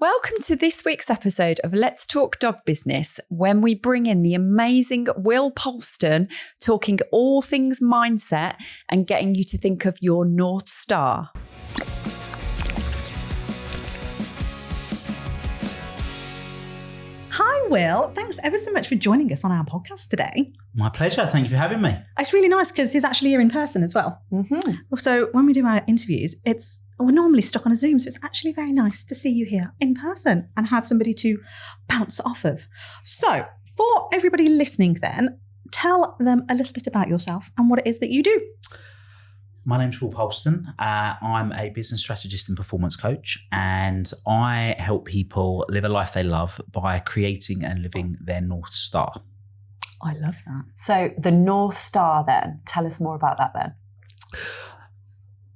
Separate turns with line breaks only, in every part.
Welcome to this week's episode of Let's Talk Dog Business, when we bring in the amazing Will Polston, talking all things mindset and getting you to think of your North Star.
Hi, Will. Thanks ever so much for joining us on our podcast today.
My pleasure. Thank you for having me.
It's really nice because he's actually here in person as well. Mm-hmm. So when we do our interviews, we're normally stuck on a Zoom, so it's actually very nice to see you here in person and have somebody to bounce off of. So for everybody listening then, tell them a little bit about yourself and what it is that you do.
My name's Will Polston. I'm a business strategist and performance coach, and I help people live a life they love by creating and living their North Star.
I love that.
So the North Star then, tell us more about that then.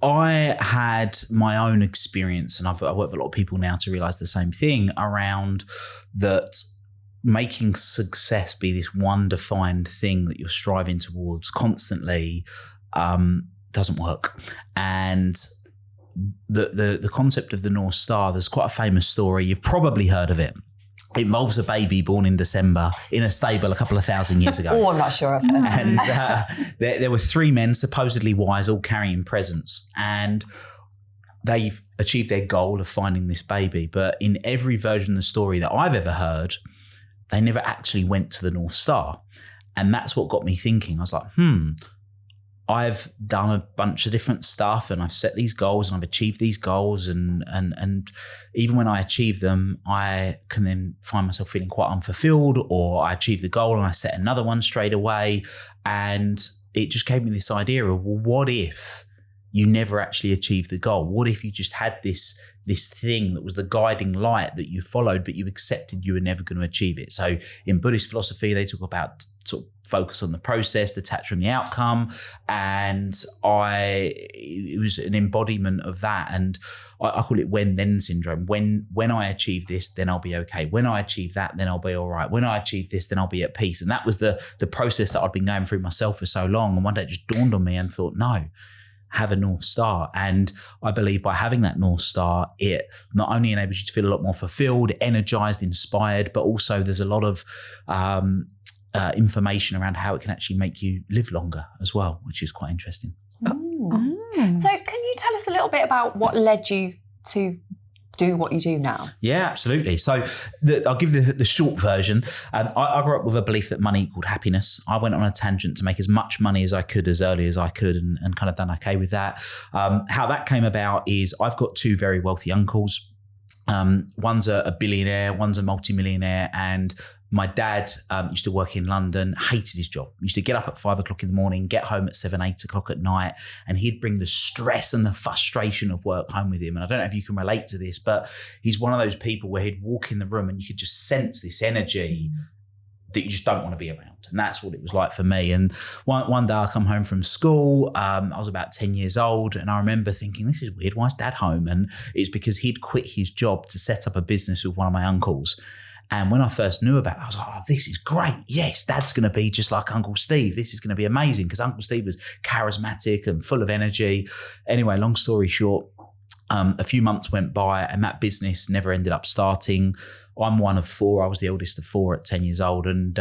I had my own experience, and I work with a lot of people now to realise the same thing around that making success be this one defined thing that you're striving towards constantly doesn't work. And the concept of the North Star, there's quite a famous story. You've probably heard of it. It involves a baby born in December in a stable a couple of thousand years ago.
Oh, I'm not sure of it.
And there were three men, supposedly wise, all carrying presents. And they've achieved their goal of finding this baby. But in every version of the story that I've ever heard, they never actually went to the North Star. And that's what got me thinking. I was like, I've done a bunch of different stuff and I've set these goals and I've achieved these goals and even when I achieve them, I can then find myself feeling quite unfulfilled, or I achieve the goal and I set another one straight away. And it just gave me this idea of, well, what if you never actually achieved the goal? What if you just had this thing that was the guiding light that you followed, but you accepted you were never going to achieve it? So in Buddhist philosophy, they talk about sort of focus on the process, detach from the outcome. And it was an embodiment of that. And I call it when-then syndrome. When I achieve this, then I'll be okay. When I achieve that, then I'll be all right. When I achieve this, then I'll be at peace. And that was the process that I'd been going through myself for so long. And one day it just dawned on me and thought, no, have a North Star. And I believe by having that North Star, it not only enables you to feel a lot more fulfilled, energized, inspired, but also there's a lot of information around how it can actually make you live longer as well, which is quite interesting.
So can you tell us a little bit about what led you to do what you do now? Yeah,
absolutely. So I'll give the short version. I grew up with a belief that money equaled happiness. I went on a tangent to make as much money as I could as early as I could and kind of done okay with that. How that came about is I've got two very wealthy uncles. One's a billionaire, one's a multimillionaire, and my dad used to work in London, hated his job. He used to get up at 5 o'clock in the morning, get home at 7, 8 o'clock at night, and he'd bring the stress and the frustration of work home with him. And I don't know if you can relate to this, but he's one of those people where he'd walk in the room and you could just sense this energy that you just don't want to be around. And that's what it was like for me. And one day I come home from school, I was about 10 years old, and I remember thinking, this is weird, why is Dad home? And it's because he'd quit his job to set up a business with one of my uncles. And when I first knew about it, I was like, oh, this is great. Yes, Dad's going to be just like Uncle Steve. This is going to be amazing, because Uncle Steve was charismatic and full of energy. Anyway, long story short, a few months went by and that business never ended up starting. I'm one of four. I was the eldest of four at 10 years old. And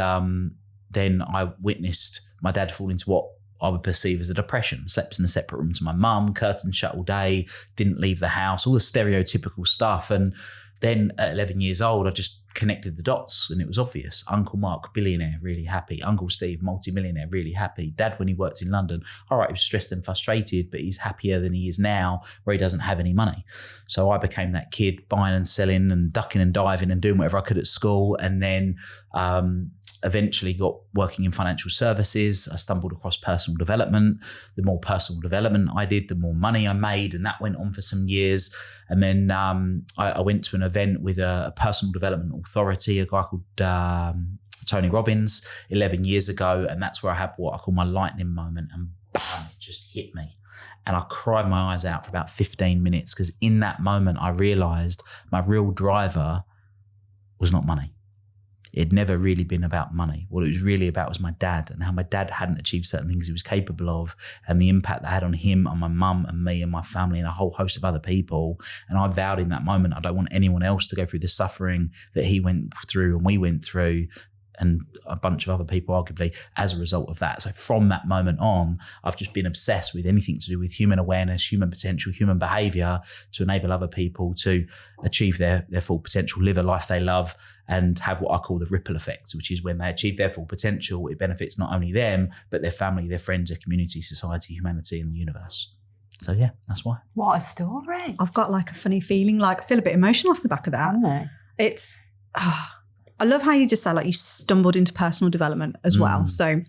then I witnessed my dad fall into what I would perceive as a depression. Slept in a separate room to my mum, curtains shut all day, didn't leave the house, all the stereotypical stuff. And then at 11 years old, I just connected the dots and it was obvious. Uncle Mark, billionaire, really happy. Uncle Steve, multimillionaire, really happy. Dad, when he worked in London, all right, he was stressed and frustrated, but he's happier than he is now where he doesn't have any money. So I became that kid buying and selling and ducking and diving and doing whatever I could at school. And then eventually got working in financial services. I stumbled across personal development. The more personal development I did, the more money I made. And that went on for some years. And then I went to an event with a personal development authority, a guy called Tony Robbins, 11 years ago. And that's where I had what I call my lightning moment. And bam, it just hit me. And I cried my eyes out for about 15 minutes because in that moment, I realized my real driver was not money. It'd never really been about money. What it was really about was my dad, and how my dad hadn't achieved certain things he was capable of, and the impact that had on him, on my mum and me and my family and a whole host of other people. And I vowed in that moment, I don't want anyone else to go through the suffering that he went through and we went through, and a bunch of other people, arguably, as a result of that. So from that moment on, I've just been obsessed with anything to do with human awareness, human potential, human behavior, to enable other people to achieve their full potential, live a life they love, and have what I call the ripple effect, which is when they achieve their full potential, it benefits not only them, but their family, their friends, their community, society, humanity, and the universe. So yeah, that's why.
What a story.
I've got like a funny feeling, like I feel a bit emotional off the back of that. It's... I love how you just say like you stumbled into personal development as well. So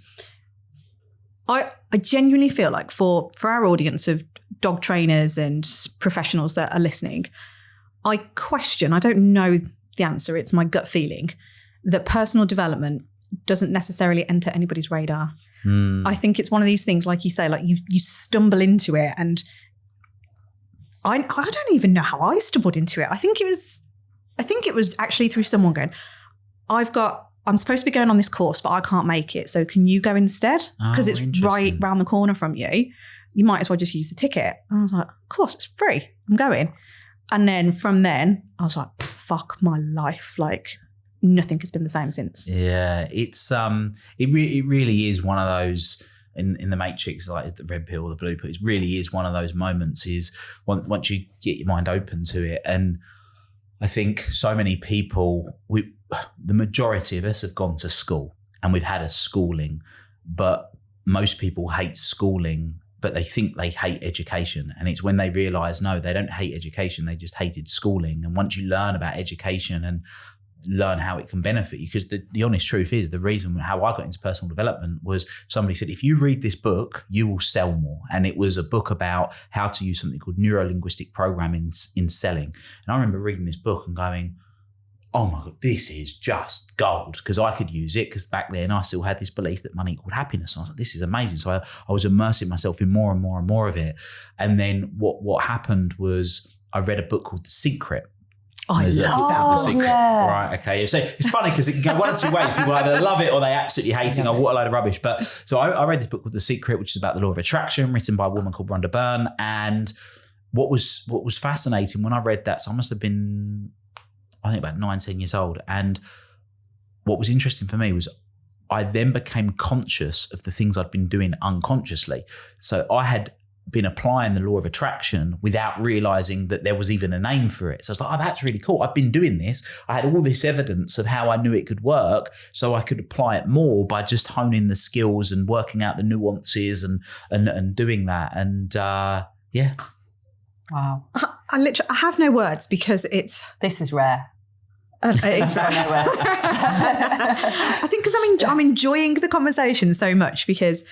I genuinely feel like for our audience of dog trainers and professionals that are listening, I don't know the answer, it's my gut feeling, that personal development doesn't necessarily enter anybody's radar. I think it's one of these things, like you say, like you stumble into it, and I don't even know how I stumbled into it. I think it was actually through someone going, I'm supposed to be going on this course, but I can't make it. So can you go instead? Because it's right round the corner from you. You might as well just use the ticket. And I was like, of course, it's free. I'm going. And then from then, I was like, fuck my life. Like nothing has been the same since.
Yeah, it's it really is one of those in the Matrix, like the red pill or the blue pill. It really is one of those moments. Is once you get your mind open to it, and I think so many people, the majority of us have gone to school and we've had a schooling, but most people hate schooling, but they think they hate education. And it's when they realize, no, they don't hate education. They just hated schooling. And once you learn about education and learn how it can benefit you, because the honest truth is, the reason how I got into personal development was somebody said, if you read this book, you will sell more. And it was a book about how to use something called neuro-linguistic programming in selling. And I remember reading this book and going, oh my God, this is just gold, because I could use it, because back then I still had this belief that money equaled happiness. And I was like, this is amazing. So I was immersing myself in more and more and more of it. And then what happened was I read a book called The Secret.
I love that book.
Yeah.
Right, okay. So it's funny because it can go one of two ways. People either love it or they absolutely hate it. Oh, what a load of rubbish. But so I read this book called The Secret, which is about the law of attraction, written by a woman called Rhonda Byrne. And what was fascinating when I read that, so I must have been, I think, about 19 years old. And what was interesting for me was I then became conscious of the things I'd been doing unconsciously. So I had been applying the law of attraction without realizing that there was even a name for it. So I was like, oh, that's really cool. I've been doing this. I had all this evidence of how I knew it could work, so I could apply it more by just honing the skills and working out the nuances and doing that. And yeah.
Wow. I have no words, because
This is rare.
It's rare. I think because I'm enjoying the conversation so much, because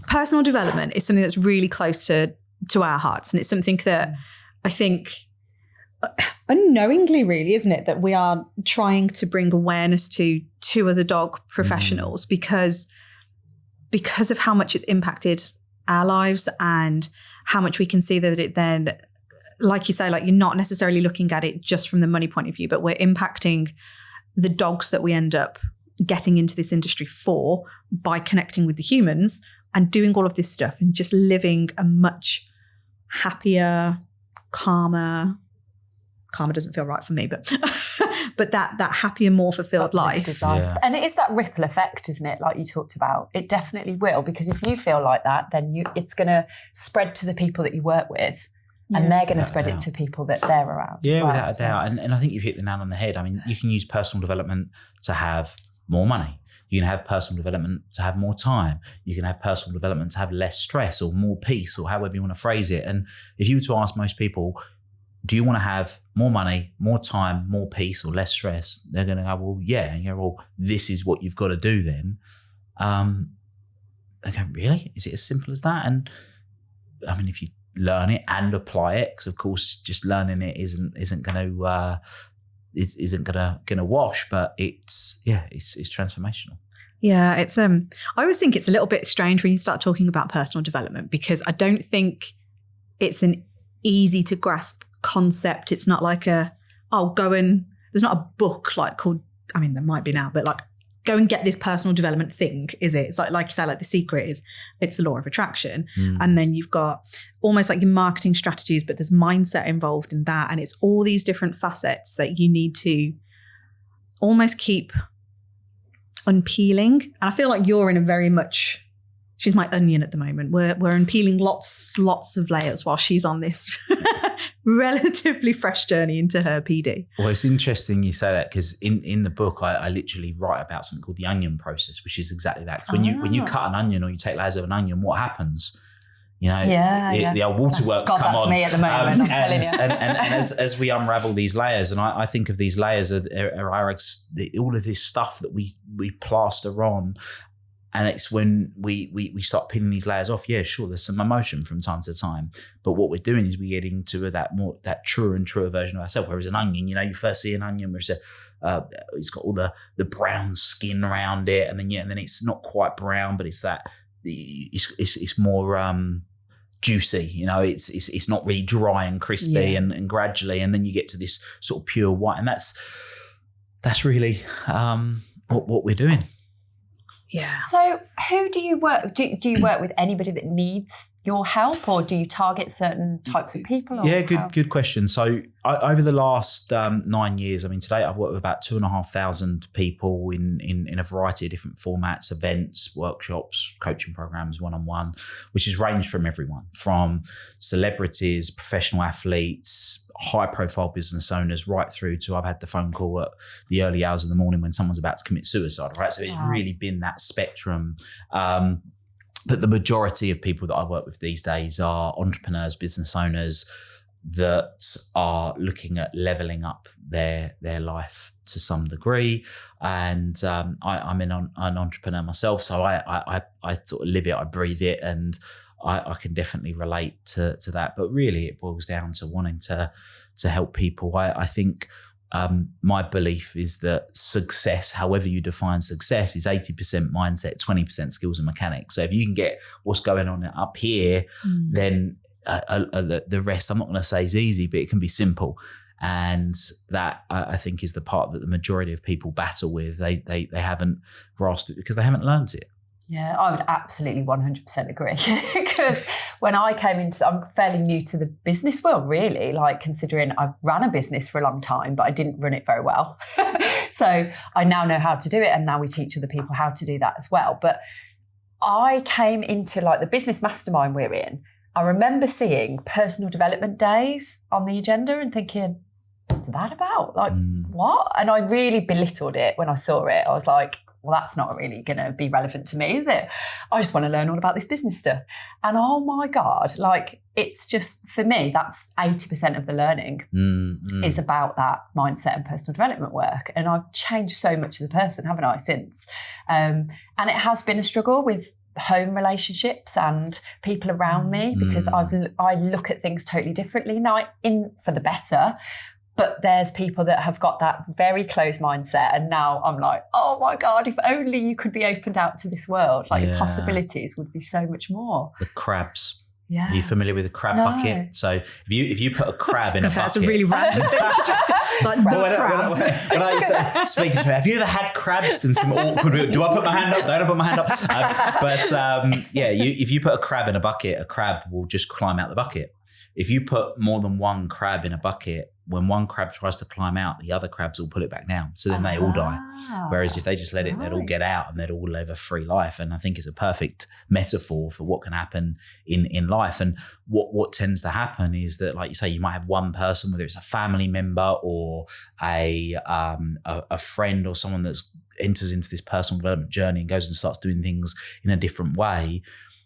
personal development is something that's really close to our hearts. And it's something that I think unknowingly, really, isn't it, that we are trying to bring awareness to other dog professionals because of how much it's impacted our lives, and how much we can see that it then, like you say, like you're not necessarily looking at it just from the money point of view, but we're impacting the dogs that we end up getting into this industry for by connecting with the humans and doing all of this stuff and just living a much happier, calmer doesn't feel right for me, but that happier, more fulfilled life.
Yeah. And it is that ripple effect, isn't it? Like you talked about, it definitely will, because if you feel like that, then it's going to spread to the people that you work with. Yeah. And they're going to spread it to people that they're around.
Yeah,
as well,
without a doubt. And I think you've hit the nail on the head. I mean, you can use personal development to have more money. You can have personal development to have more time. You can have personal development to have less stress or more peace, or however you want to phrase it. And if you were to ask most people, do you want to have more money, more time, more peace, or less stress? They're going to go, well, yeah. And you go, well, this is what you've got to do then. They go, really? Is it as simple as that? And I mean, if you learn it and apply it, because of course just learning it isn't going to wash, but it's transformational.
Yeah, it's I always think it's a little bit strange when you start talking about personal development, because I don't think it's an easy to grasp concept. It's not like there's not a book like called I mean, there might be now, but like, go and get this personal development thing, is it? It's like you say, like the secret is it's the law of attraction. And then you've got almost like your marketing strategies, but there's mindset involved in that. And it's all these different facets that you need to almost keep unpeeling. And I feel like you're in a very much, she's my onion at the moment. We're unpeeling lots of layers while she's on this relatively fresh journey into her PD.
Well, it's interesting you say that, because in the book, I literally write about something called the onion process, which is exactly that. When you cut an onion, or you take layers of an onion, what happens? You know, the old waterworks come on.
That's me at the moment. I'm telling you.
And as we unravel these layers, and I think of these layers are all of this stuff that we plaster on. And it's when we start peeling these layers off. Yeah, sure, there's some emotion from time to time, but what we're doing is we're getting to that truer and truer version of ourselves. Whereas an onion, you know, you first see an onion, which it's got all the brown skin around it, and then it's not quite brown, but it's more juicy. You know, it's not really dry and crispy, and gradually, and then you get to this sort of pure white, and that's really what we're doing.
Yeah.
So who do you work? Do you work with anybody that needs your help, or do you target certain types of people?
Yeah, good question. So over the last 9 years, I mean, today I've worked with about 2,500 people in a variety of different formats, events, workshops, coaching programs, one-on-one, which has ranged from everyone, from celebrities, professional athletes, high-profile business owners, right through to I've had the phone call at the early hours of the morning when someone's about to commit suicide, right? So it's really been that spectrum. But the majority of people that I work with these days are entrepreneurs, business owners that are looking at leveling up their life to some degree. And I'm an entrepreneur myself, so I sort of live it, I breathe it, and I can definitely relate to that. But really, it boils down to wanting to help people. I think my belief is that success, however you define success, is 80% mindset, 20% skills and mechanics. So if you can get what's going on up here, then the rest, I'm not going to say is easy, but it can be simple. And that I think is the part that the majority of people battle with. They haven't grasped it because they haven't learned it.
Yeah, I would absolutely 100% agree. Because when I came into, I'm fairly new to the business world, really, like considering I've run a business for a long time, but I didn't run it very well. So I now know how to do it. And now we teach other people how to do that as well. But I came into like the business mastermind we're in. I remember seeing personal development days on the agenda and thinking, what's that about? Like, what? And I really belittled it when I saw it. I was like, well, that's not really going to be relevant to me, is it? I just want to learn all about this business stuff. And oh my God, like it's just, for me, that's 80% of the learning is about that mindset and personal development work. And I've changed so much as a person, haven't I, since? And it has been a struggle with home relationships and people around me because I look at things totally differently now, in for the better. But there's people that have got that very closed mindset. And now I'm like, oh my God, if only you could be opened out to this world. Like your possibilities would be so much more.
The crabs.
Yeah.
Are you familiar with a crab bucket? So if you put a crab in a bucket.
That's a really random thing. Like
when I speak to me, have you ever had crabs in some awkward, do I put my hand up? Don't I put my hand up? If you put a crab in a bucket, a crab will just climb out the bucket. If you put more than one crab in a bucket, when one crab tries to climb out, the other crabs will pull it back down. So then they all die. Whereas if they just let it, they'd all get out and they'd all live a free life. And I think it's a perfect metaphor for what can happen in life. And what tends to happen is that, like you say, you might have one person, whether it's a family member or a friend or someone that enters into this personal development journey and goes and starts doing things in a different way.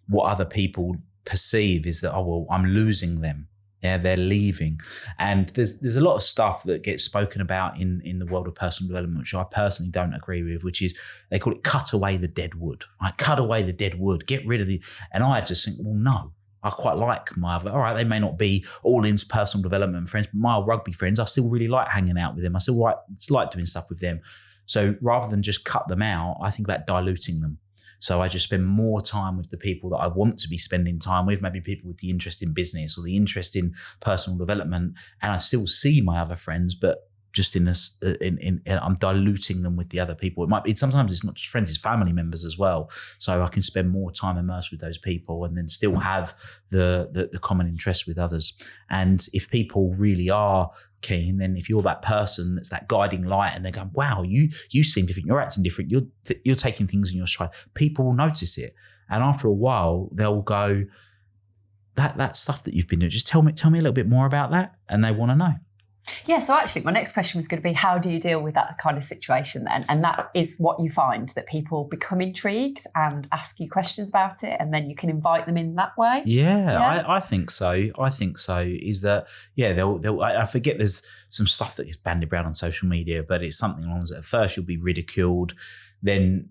What other people perceive is that, oh, well, I'm losing them. Yeah, they're leaving. And there's a lot of stuff that gets spoken about in the world of personal development, which I personally don't agree with, which is they call it cut away the dead wood. Right? Cut away the dead wood, get rid of the, and I just think, well, no, I quite like my other, all right, they may not be all into personal development friends, but my rugby friends, I still really like hanging out with them. I still like doing stuff with them. So rather than just cut them out, I think about diluting them. So I just spend more time with the people that I want to be spending time with, maybe people with the interest in business or the interest in personal development. And I still see my other friends, but just I'm diluting them with the other people. Sometimes it's not just friends, it's family members as well. So I can spend more time immersed with those people and then still have the common interest with others. And if people really are keen, then if you're that person that's that guiding light and they're going, wow, you seem different, you're acting different, you're taking things in your stride, people will notice it. And after a while, they'll go, that stuff that you've been doing, just tell me a little bit more about that. And they want to know.
Yeah, so actually my next question was going to be, how do you deal with that kind of situation then? And that is what you find, that people become intrigued and ask you questions about it, and then you can invite them in that way?
Yeah? I think so. Is that, I forget there's some stuff that gets bandied around on social media, but it's something along that at first you'll be ridiculed, then,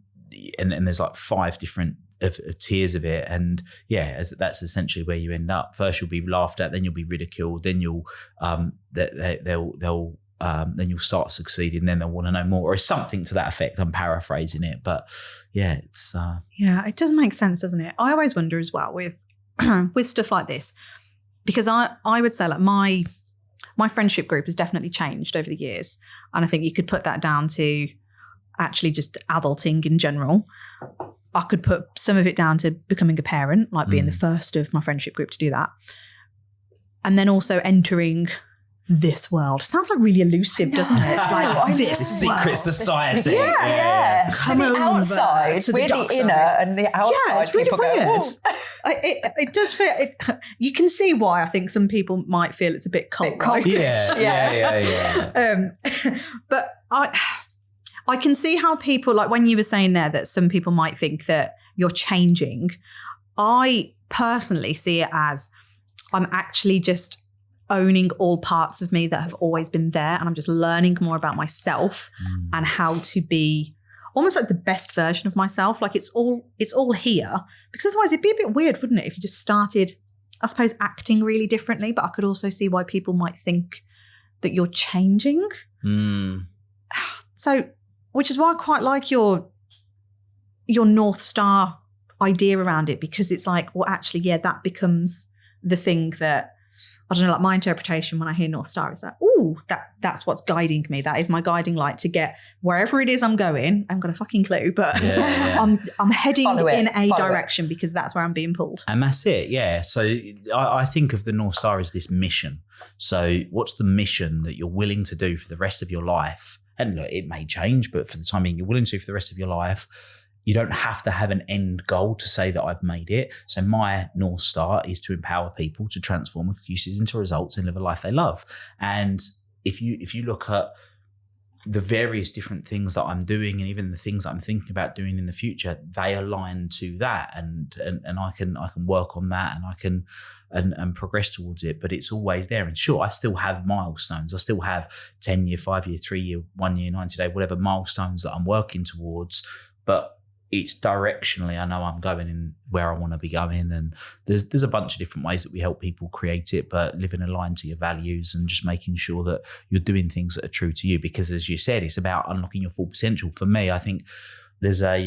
and there's like 5 different of tiers of it, and that's essentially where you end up. First you'll be laughed at, then you'll be ridiculed, then you'll then you'll start succeeding, then they'll want to know more, or something to that effect. I'm paraphrasing it, but it's
it does make sense, doesn't it? I always wonder as well with with stuff like this, because I would say like my friendship group has definitely changed over the years, and I think you could put that down to actually just adulting in general. I could put some of it down to becoming a parent, like being the first of my friendship group to do that. And then also entering this world. Sounds like really elusive, doesn't it? It's like this
secret society.
Yeah.
Come
the outside,
to
we're the inner and the outside.
Yeah, it's really
people
weird.
Go,
it does feel, you can see why I think some people might feel it's a bit cult.
Yeah.
But I can see how people, like when you were saying there that some people might think that you're changing, I personally see it as I'm actually just owning all parts of me that have always been there, and I'm just learning more about myself and how to be almost like the best version of myself. Like it's all here, because otherwise it'd be a bit weird, wouldn't it, if you just started, I suppose, acting really differently. But I could also see why people might think that you're changing. So, which is why I quite like your North Star idea around it, because it's like, well, actually, that becomes the thing that, I don't know, like my interpretation when I hear North Star is that, that's what's guiding me. That is my guiding light to get wherever it is I'm going. I haven't got a fucking clue, but I'm heading in a direction because that's where I'm being pulled.
And that's it, yeah. So I think of the North Star as this mission. So what's the mission that you're willing to do for the rest of your life? And look, it may change, but for the time being, you're willing to for the rest of your life. You don't have to have an end goal to say that I've made it. So my North Star is to empower people to transform excuses into results and live a life they love. And if you look at the various different things that I'm doing, and even the things that I'm thinking about doing in the future, they align to that, and I can work on that, and I can and progress towards it. But it's always there. And sure, I still have milestones. I still have 10-year, 5-year, 3-year, 1 year, 90-day, whatever milestones that I'm working towards. But it's directionally, I know I'm going in where I want to be going. And there's a bunch of different ways that we help people create it, but living aligned to your values and just making sure that you're doing things that are true to you. Because as you said, it's about unlocking your full potential. For me, I think there's a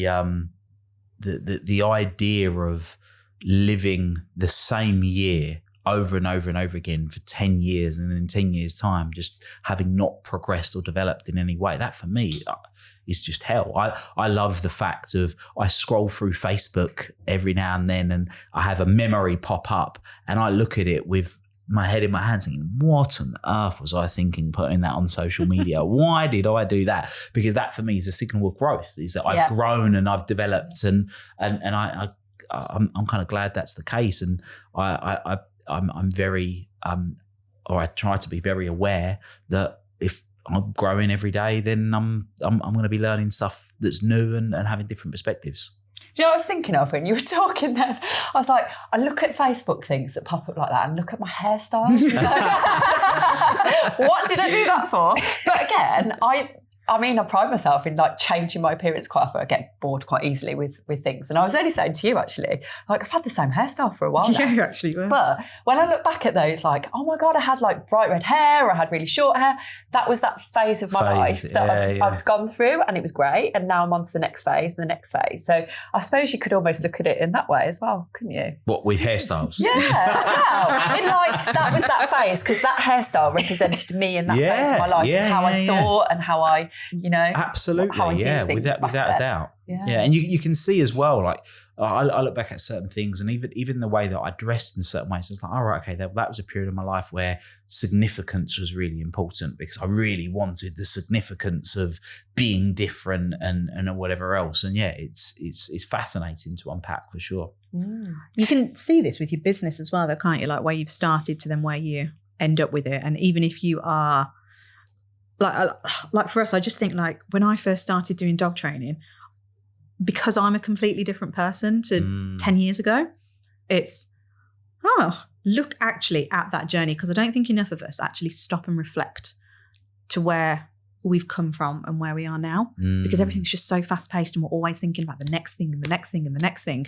the idea of living the same year over and over and over again for 10 years, and then in 10 years' time, just having not progressed or developed in any way. That for me is just hell. I love the fact of I scroll through Facebook every now and then, and I have a memory pop up, and I look at it with my head in my hands thinking, what on earth was I thinking putting that on social media? Why did I do that? Because that for me is a signal of growth, is that I've grown and I've developed, and I'm kind of glad that's the case. And I'm very, or I try to be very aware that if I'm growing every day, then I'm going to be learning stuff that's new and having different perspectives.
Do you know what I was thinking of when you were talking then? I was like, I look at Facebook things that pop up like that and look at my hairstyle. What did I do that for? But again, I mean, I pride myself in like changing my appearance quite often. I get bored quite easily with things. And I was only saying to you, actually, like I've had the same hairstyle for a while now.
Yeah, you actually were.
But when I look back at those, like, oh my God, I had like bright red hair, or I had really short hair. That was that phase of my life that I've gone through, and it was great. And now I'm on to the next phase and the next phase. So I suppose you could almost look at it in that way as well, couldn't you?
What, with hairstyles?
Yeah. Well, in like, that was that phase, because that hairstyle represented me in that phase of my life, and how I thought and how I, you know,
absolutely,
how I did things
without a doubt. Yeah, and you can see as well, like I look back at certain things, and even the way that I dressed in certain ways, I was like, all right, okay, that was a period of my life where significance was really important, because I really wanted the significance of being different and whatever else. And yeah, it's fascinating to unpack for sure.
You can see this with your business as well, though, can't you? Like where you've started to then where you end up with it, and even if you are like for us, I just think like when I first started doing dog training, because I'm a completely different person to 10 years ago, it's, look actually at that journey, because I don't think enough of us actually stop and reflect to where we've come from and where we are now, because everything's just so fast paced and we're always thinking about the next thing and the next thing and the next thing.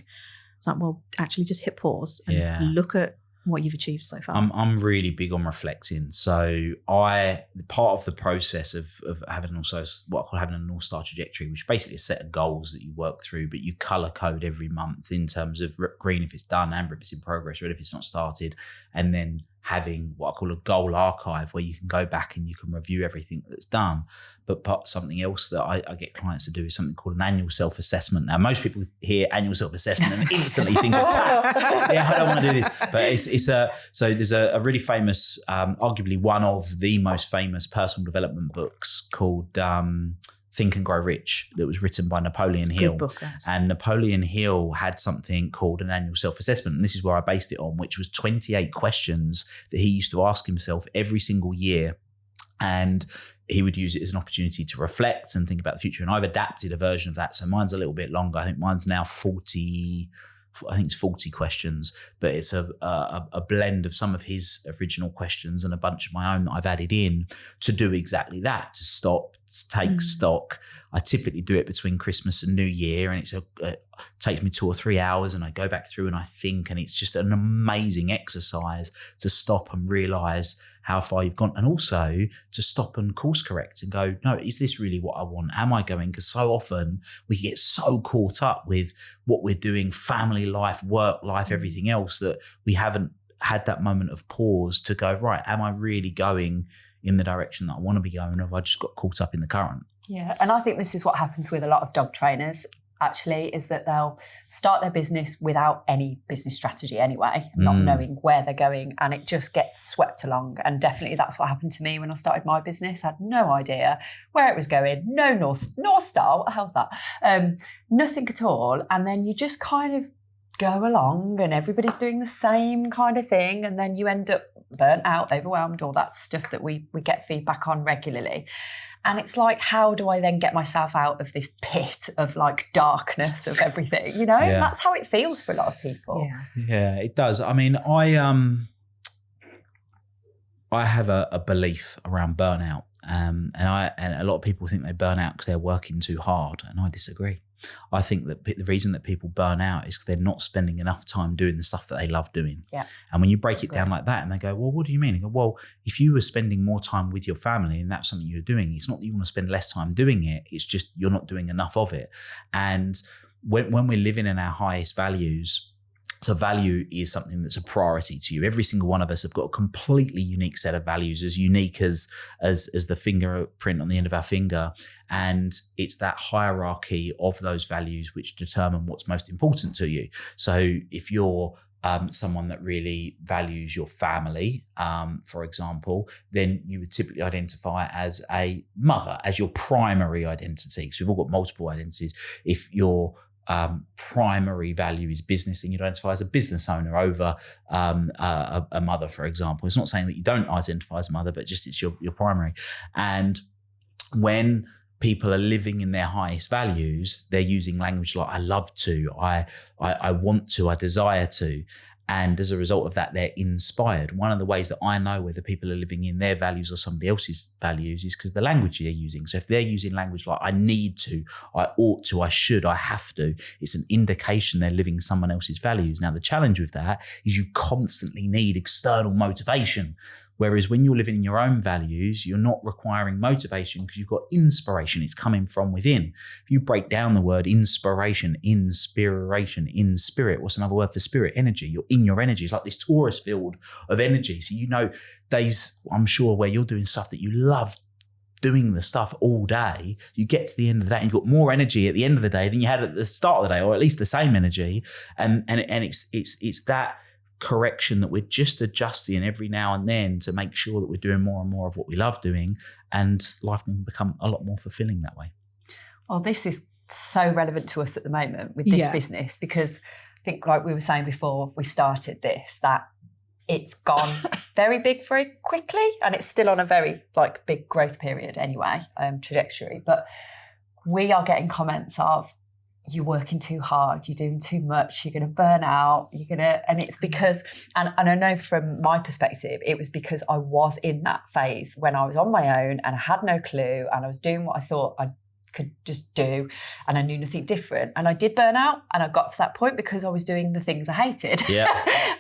It's like, well, actually just hit pause and look at what you've achieved so far.
I'm really big on reflecting. So part of the process of having also what I call having a northstar trajectory, which is basically a set of goals that you work through, but you color code every month in terms of green if it's done, amber if it's in progress, red if it's not started, and then having what I call a goal archive where you can go back and you can review everything that's done. But something else that I get clients to do is something called an annual self-assessment. Now, most people hear annual self-assessment and instantly think of tax. Yeah, I don't want to do this. But so there's a really famous, arguably one of the most famous personal development books called Think and Grow Rich, that was written by Napoleon Hill.
Good book, guys.
And Napoleon Hill had something called an annual self-assessment. And this is where I based it on, which was 28 questions that he used to ask himself every single year. And he would use it as an opportunity to reflect and think about the future. And I've adapted a version of that. So mine's a little bit longer. I think mine's now 40 questions, but it's a blend of some of his original questions and a bunch of my own that I've added in to do exactly that, to stop, to take stock. I typically do it between Christmas and New Year, and it takes me 2 or 3 hours, and I go back through and I think, and it's just an amazing exercise to stop and realize how far you've gone, and also to stop and course correct and go, no, is this really what I want? Am I going? Because so often we get so caught up with what we're doing, family life, work life, everything else, that we haven't had that moment of pause to go, right, am I really going in the direction that I want to be going, or have I just got caught up in the current?
Yeah, and I think this is what happens with a lot of dog trainers, actually, is that they'll start their business without any business strategy anyway, not knowing where they're going, and it just gets swept along. And definitely that's what happened to me when I started my business. I had no idea where it was going, no North Star, what the hell's that? Nothing at all. And then you just kind of go along and everybody's doing the same kind of thing, and then you end up burnt out, overwhelmed, all that stuff that we get feedback on regularly. And it's like, how do I then get myself out of this pit of like darkness of everything? You know, that's how it feels for a lot of people.
Yeah, it does. I mean, I have a belief around burnout, and a lot of people think they burn out because they're working too hard, and I disagree. I think that the reason that people burn out is because they're not spending enough time doing the stuff that they love doing.
Yeah.
And when you break it down like that and they go, well, what do you mean? You go, well, if you were spending more time with your family and that's something you're doing, it's not that you want to spend less time doing it. It's just you're not doing enough of it. And when we're living in our highest values, so value is something that's a priority to you. Every single one of us have got a completely unique set of values, as unique as the fingerprint on the end of our finger. And it's that hierarchy of those values which determine what's most important to you. So if you're someone that really values your family, for example, then you would typically identify as a mother, as your primary identity, because we've all got multiple identities. If your primary value is business, and you identify as a business owner over a mother, for example. It's not saying that you don't identify as a mother, but just it's your primary. And when people are living in their highest values, they're using language like I love to, I want to, I desire to. And as a result of that, they're inspired. One of the ways that I know whether people are living in their values or somebody else's values is because the language they're using. So if they're using language like I need to, I ought to, I should, I have to, it's an indication they're living someone else's values. Now, the challenge with that is you constantly need external motivation. Whereas when you're living in your own values, you're not requiring motivation because you've got inspiration. It's coming from within. If you break down the word inspiration, in spirit, what's another word for spirit? Energy. You're in your energy. It's like this torus field of energy. So you know days, I'm sure, where you're doing stuff that you love doing the stuff all day, you get to the end of the day and you've got more energy at the end of the day than you had at the start of the day, or at least the same energy. And it's that correction that we're just adjusting every now and then to make sure that we're doing more and more of what we love doing, and life can become a lot more fulfilling that way.
Well, this is so relevant to us at the moment with this business, because I think, like we were saying before we started this, that it's gone very big very quickly, and it's still on a very big growth period anyway, trajectory. But we are getting comments of, you're working too hard, you're doing too much, you're going to burn out, and it's because, and I know from my perspective, it was because I was in that phase when I was on my own and I had no clue and I was doing what I thought I could just do and I knew nothing different. And I did burn out, and I got to that point because I was doing the things I hated.
Yeah.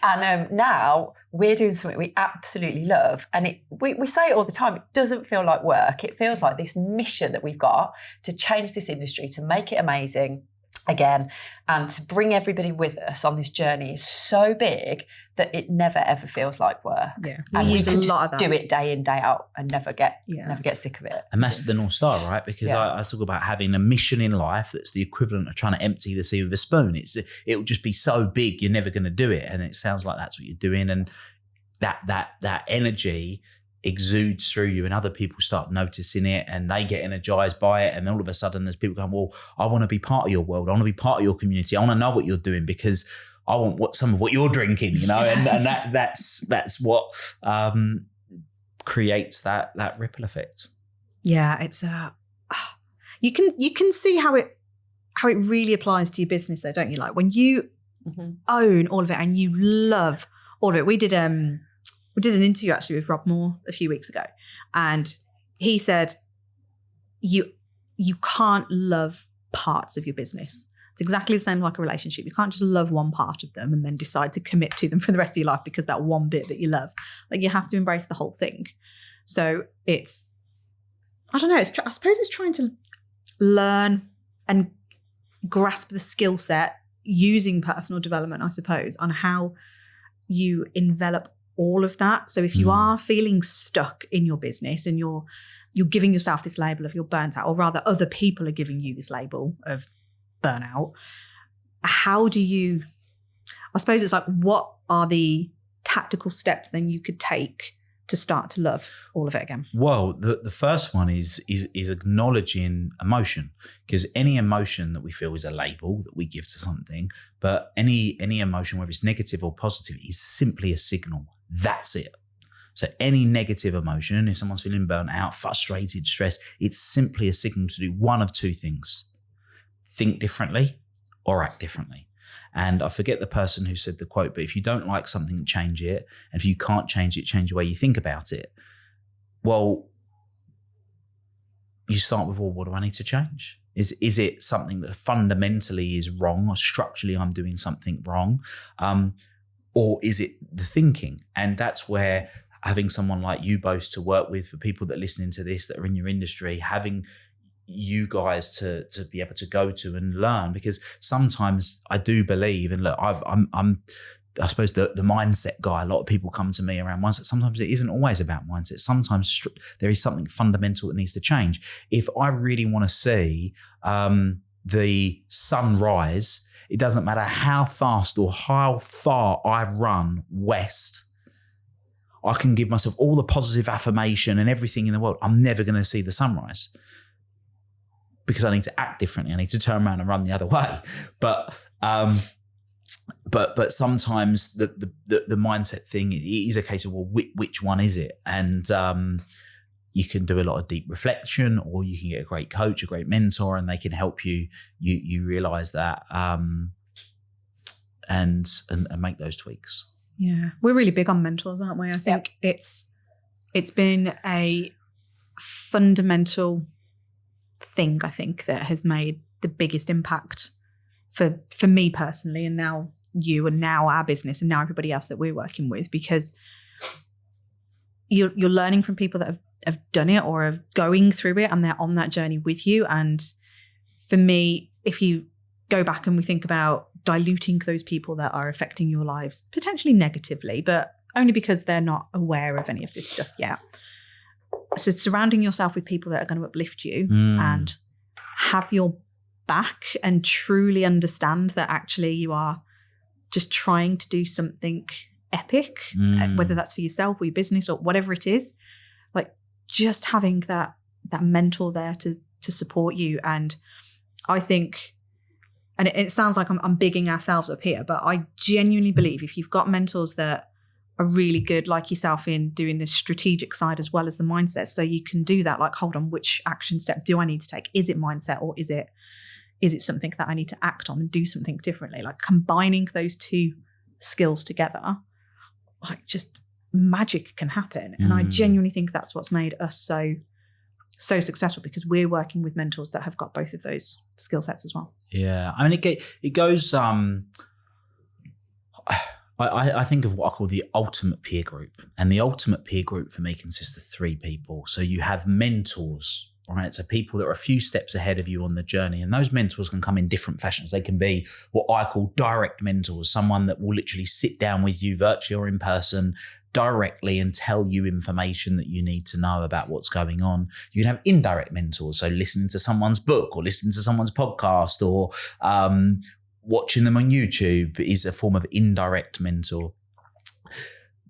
And now we're doing something we absolutely love. And we say it all the time, it doesn't feel like work. It feels like this mission that we've got to change this industry, to make it amazing again, and to bring everybody with us on this journey is so big that it never ever feels like work.
Yeah,
and we can
a lot of that.
do it day in, day out, and never get sick of it.
And that's the North Star, right? Because I talk about having a mission in life that's the equivalent of trying to empty the sea with a spoon. It will just be so big you're never going to do it, and it sounds like that's what you're doing, and that energy exudes through you, and other people start noticing it and they get energized by it, and then all of a sudden there's people going, well, I want to be part of your world, I want to be part of your community, I want to know what you're doing because I want some of what you're drinking, and that's what creates that ripple effect.
Yeah, it's you can see how it really applies to your business though, don't you? Like when you own all of it and you love all of it. We did an interview actually with Rob Moore a few weeks ago, and he said you can't love parts of your business. It's exactly the same like a relationship. You can't just love one part of them and then decide to commit to them for the rest of your life because that one bit that you love. Like you have to embrace the whole thing. So it's, I don't know, I suppose it's trying to learn and grasp the skill set using personal development, I suppose, on how you envelop all of that. So if you are feeling stuck in your business and you're giving yourself this label of you're burnt out, or rather other people are giving you this label of burnout, how do you, I suppose it's like, what are the tactical steps then you could take to start to love all of it again?
Well, the first one is acknowledging emotion, because any emotion that we feel is a label that we give to something, but any emotion, whether it's negative or positive, is simply a signal. That's it. So any negative emotion, if someone's feeling burnt out, frustrated, stressed, it's simply a signal to do one of two things: think differently or act differently. And I forget the person who said the quote, but if you don't like something, change it. And if you can't change it, change the way you think about it. Well, you start with, well, what do I need to change? Is it something that fundamentally is wrong, or structurally I'm doing something wrong? Or is it the thinking? And that's where having someone like you both to work with, for people that are listening to this that are in your industry, having you guys to be able to go to and learn, because sometimes I do believe, and look, I'm I suppose the mindset guy. A lot of people come to me around mindset. Sometimes it isn't always about mindset. Sometimes there is something fundamental that needs to change. If I really want to see the sun rise, it doesn't matter how fast or how far I run west. I can give myself all the positive affirmation and everything in the world. I'm never going to see the sunrise, because I need to act differently. I need to turn around and run the other way. But sometimes the mindset thing is a case of, well, which one is it? And you can do a lot of deep reflection, or you can get a great coach, a great mentor, and they can help you realize that and make those tweaks.
Yeah, we're really big on mentors, aren't we? I think it's been a fundamental thing, I think, that has made the biggest impact for me personally, and now you, and now our business, and now everybody else that we're working with, because you're learning from people that have done it or are going through it, and they're on that journey with you. And for me, if you go back and we think about diluting those people that are affecting your lives potentially negatively, but only because they're not aware of any of this stuff yet. So surrounding yourself with people that are going to uplift you and have your back and truly understand that actually you are just trying to do something epic, whether that's for yourself or your business or whatever it is, like just having that mentor there to support you. And I think, and it sounds like I'm bigging ourselves up here, but I genuinely believe if you've got mentors that are really good, like yourself, in doing the strategic side as well as the mindset, so you can do that, like, hold on, which action step do I need to take? Is it mindset, or is it something that I need to act on and do something differently? Like combining those two skills together, like just magic can happen. And I genuinely think that's what's made us so successful, because we're working with mentors that have got both of those skill sets as well.
Yeah. I mean, it goes, I think of what I call the ultimate peer group. And the ultimate peer group for me consists of 3 people. So you have mentors, right? So people that are a few steps ahead of you on the journey. And those mentors can come in different fashions. They can be what I call direct mentors, someone that will literally sit down with you virtually or in person directly and tell you information that you need to know about what's going on. You can have indirect mentors. So listening to someone's book or listening to someone's podcast or watching them on YouTube is a form of indirect mentor.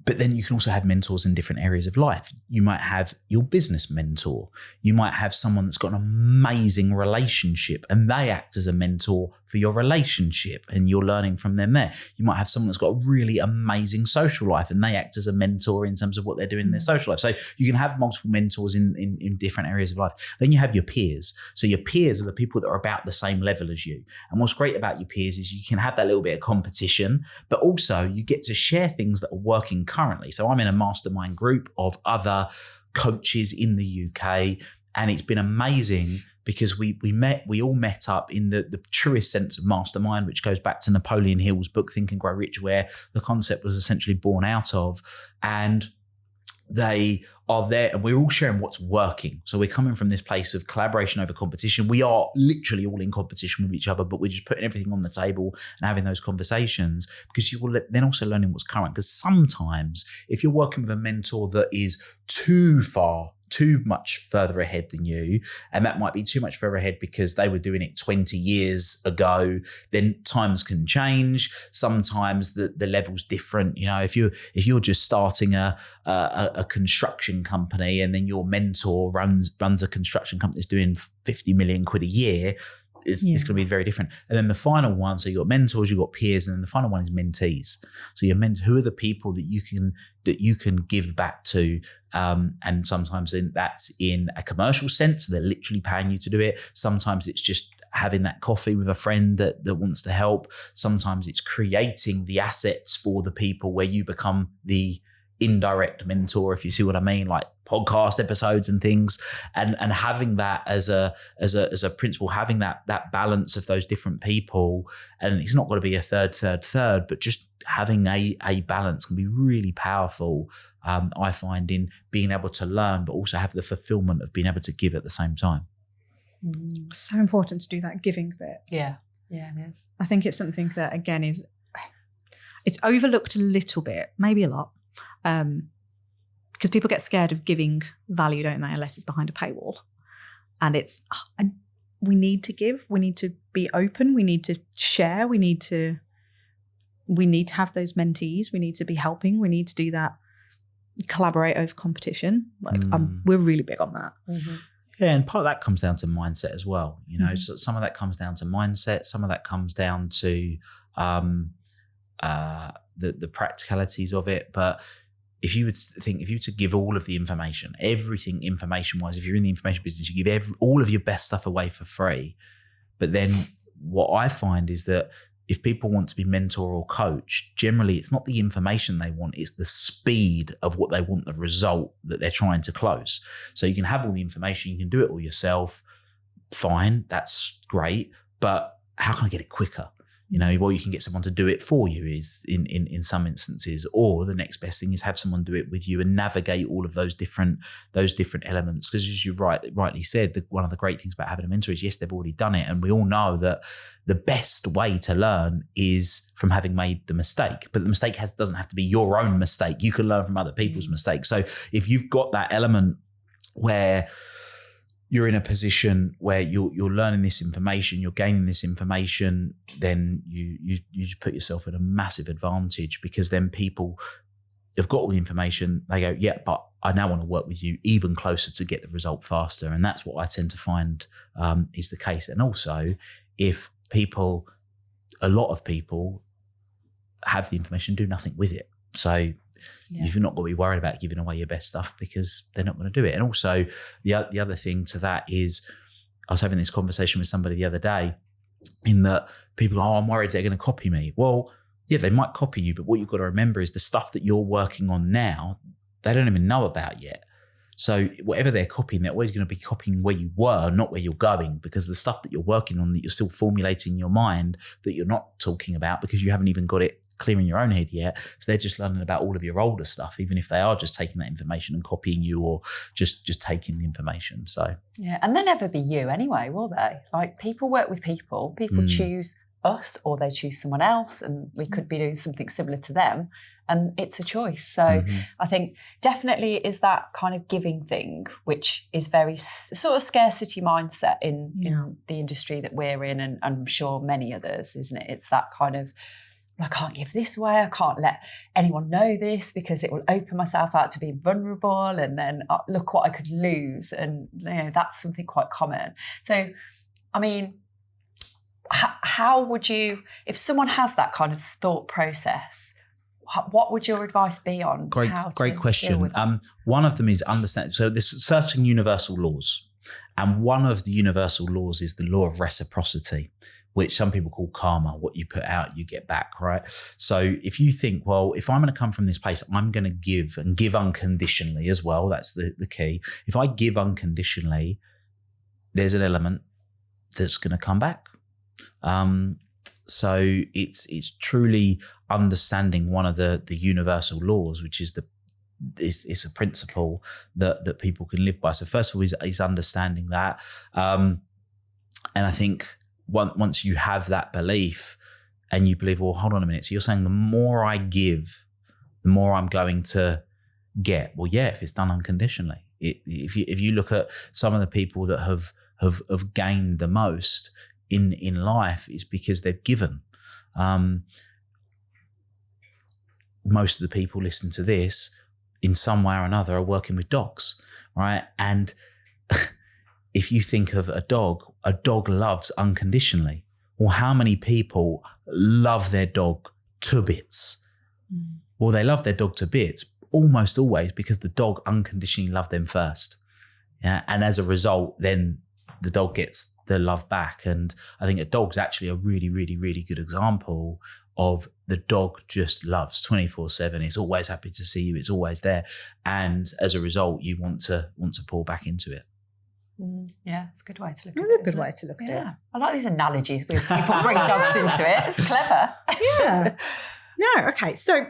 But then you can also have mentors in different areas of life. You might have your business mentor. You might have someone that's got an amazing relationship and they act as a mentor for your relationship and you're learning from them there. You might have someone that's got a really amazing social life and they act as a mentor in terms of what they're doing in their social life. So you can have multiple mentors in different areas of life. Then you have your peers. So your peers are the people that are about the same level as you. And what's great about your peers is you can have that little bit of competition, but also you get to share things that are working currently. So I'm in a mastermind group of other coaches in the UK, and it's been amazing because we all met up in the truest sense of mastermind, which goes back to Napoleon Hill's book, Think and Grow Rich, where the concept was essentially born out of. And they are there and we're all sharing what's working. So we're coming from this place of collaboration over competition. We are literally all in competition with each other, but we're just putting everything on the table and having those conversations, because you're then also learning what's current. Because sometimes if you're working with a mentor that is too much further ahead than you, and that might be too much further ahead because they were doing it 20 years ago, then times can change. Sometimes the level's different. You know, if you're just starting a construction company and then your mentor runs a construction company that's doing 50 million quid a year, it's going to be very different. And then the final one, so you've got mentors, you've got peers, and then the final one is mentees. So your who are the people that you can give back to, and sometimes that's in a commercial sense, so they're literally paying you to do it. Sometimes it's just having that coffee with a friend that wants to help. Sometimes it's creating the assets for the people where you become the indirect mentor, if you see what I mean, like podcast episodes and things, and having that as a principle, having that balance of those different people. And it's not got to be a third, but just having a balance can be really powerful. I find, in being able to learn, but also have the fulfillment of being able to give at the same time.
So important to do that giving bit.
Yeah, it is.
I think it's something that, again, it's overlooked a little bit, maybe a lot. Because people get scared of giving value, don't they, unless it's behind a paywall. And we need to give, we need to be open, we need to share, we need to have those mentees, we need to be helping, we need to do that, collaborate over competition. Like we're really big on that. Mm-hmm.
Yeah, and part of that comes down to mindset as well. You know, so some of that comes down to mindset, some of that comes down to the practicalities of it. But if you were to give all of the information, everything information-wise, if you're in the information business, you give all of your best stuff away for free. But then what I find is that if people want to be mentor or coach, generally it's not the information they want, it's the speed of what they want, the result that they're trying to close. So you can have all the information, you can do it all yourself, fine, that's great, but how can I get it quicker? You know, well, you can get someone to do it for you is in some instances, or the next best thing is have someone do it with you and navigate all of those different elements. Because as you rightly said, one of the great things about having a mentor is, yes, they've already done it. And we all know that the best way to learn is from having made the mistake. But the mistake doesn't have to be your own mistake. You can learn from other people's mistakes. So if you've got that element where you're in a position where you're learning this information, you're gaining this information, then you put yourself at a massive advantage, because then people have got all the information. They go, yeah, but I now want to work with you even closer to get the result faster. And that's what I tend to find is the case. And also, if a lot of people have the information, do nothing with it. So you've not got to be worried about giving away your best stuff, because they're not going to do it. And also the other thing to that is, I was having this conversation with somebody the other day, in that people are, I'm worried they're going to copy me. Well, yeah, they might copy you, but what you've got to remember is the stuff that you're working on now, they don't even know about yet. So whatever they're copying, they're always going to be copying where you were, not where you're going, because the stuff that you're working on, that you're still formulating in your mind, that you're not talking about because you haven't even got it clear in your own head yet. So they're just learning about all of your older stuff, even if they are just taking that information and copying you, or just taking the information. So
yeah, and they'll never be you anyway, will they? Like, people work with people choose us, or they choose someone else, and we could be doing something similar to them, and it's a choice. So I think definitely is that kind of giving thing, which is very sort of scarcity mindset in the industry that we're in, and I'm sure many others, isn't it? It's that kind of, I can't give this away, I can't let anyone know this because it will open myself out to be vulnerable, and then look what I could lose. And that's something quite common. So, I mean, how would you, if someone has that kind of thought process, what would your advice be on how to
great question.
deal with that?
One of them is understand. So there's certain universal laws, and one of the universal laws is the law of reciprocity, which some people call karma. What you put out, you get back, right? So if you think, well, if I'm going to come from this place, I'm going to give, and give unconditionally as well. That's the key. If I give unconditionally, there's an element that's going to come back. So it's truly understanding one of the universal laws, which is it's a principle that people can live by. So first of all is understanding that. And I think once you have that belief and you believe, well, hold on a minute. So you're saying the more I give, the more I'm going to get. Well, yeah, if it's done unconditionally. If you look at some of the people that have gained the most in life, is because they've given. Most of the people listening to this, in some way or another, are working with dogs, right? And if you think of a dog loves unconditionally. Well, how many people love their dog to bits? Well, they love their dog to bits almost always because the dog unconditionally loved them first. Yeah, and as a result, then the dog gets the love back. And I think a dog's actually a really, really, really good example of the dog just loves 24/7. It's always happy to see you. It's always there. And as a result, you want to pour back into it.
Yeah, it's a good way to look at it.
It's a good way to look at it.
I like these analogies where people bring dogs into it. It's clever.
Yeah. No, okay. So